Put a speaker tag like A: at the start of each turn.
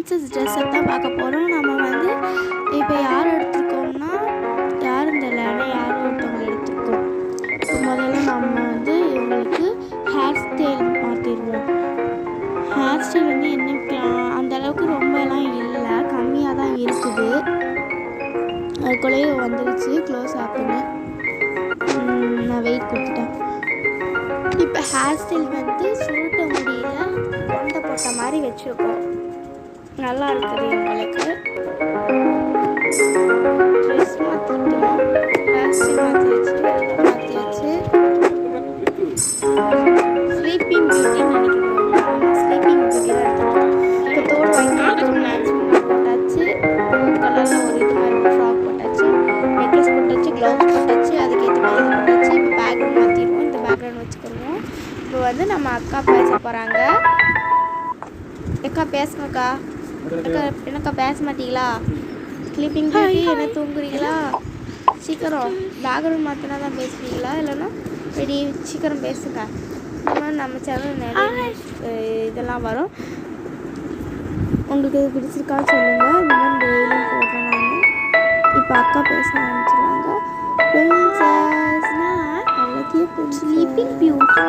A: Princess ட்ரெஸ்ஸை தான் பார்க்க போகிறோம். நம்ம வந்து இப்போ யார் எடுத்துருக்கோம்னா யாரும் தெரியல, ஆனால் யாரும் ஒருத்தவங்க எடுத்துருக்கோம். இப்போ முதல்ல நம்ம வந்து இவங்களுக்கு ஹேர் ஸ்டைல் மாற்றிடுவோம். ஹேர் ஸ்டைல் வந்து என்ன அந்தளவுக்கு ரொம்பலாம் இல்லை, கம்மியாக தான் இருக்குது. அதுக்குள்ளேயே வந்துடுச்சு க்ளோஸ் ஆப்புன்னு. நான் வெயிட் கொடுத்துட்டேன். இப்போ ஹேர் ஸ்டைல் வந்து சுருட்ட முடியல கொண்டை போட்ட மாதிரி வச்சுருக்கோம். நல்லா இருக்குது எங்களுக்கு. ட்ரெஸ் மாற்றிட்டோம், ஹேர் ஸ்டைல் மாற்றியாச்சு, எல்லாம் மாற்றியாச்சு. ஸ்லீப்பிங் பியூட்டின்னு நினைக்கிறோம். ஸ்லீப்பிங் பியூட்டி தான் எடுத்துருக்கோம். இப்போ தோடு வாங்கி மேட்சிங் போட்டாச்சு. கலரில் ஒரு இது மாதிரி ஃப்ராக் போட்டாச்சு, நெக்லஸ் போட்டாச்சு, க்ளவுஸ் போட்டாச்சு, அதுக்கேற்ற மாதிரி போட்டாச்சு. இப்போ பேக்ரவுண்ட் மாற்றிடுவோம். இந்த பேக்ரவுண்ட் வச்சுக்கிடுவோம். இப்போ வந்து நம்ம அக்கா பேச போகிறாங்க. அக்கா பேசுங்கக்கா. அக்கா என்னக்கா பேச மாட்டீங்களா? ஸ்லீப்பிங் பியூட்டி என்ன தூங்குறீங்களா? சீக்கிரம் பேக்ரவுண்ட் மாற்றினா தான் பேசுவீங்களா? இல்லைன்னா ரெடி சீக்கிரம் பேசுங்க. இந்த மாதிரி நம்ம சேனல் நிறைய இதெல்லாம் வரும். உங்களுக்கு இது பிடிச்சிருக்கான்னு சொல்லுங்கள். இந்த மாதிரி டெய்லியும் போடுறேன் நான். இப்போ அக்கா பேச ஆரம்பிச்சிடுவாங்க. பிரின்சஸ்னா ஸ்லீப்பிங் பியூட்டி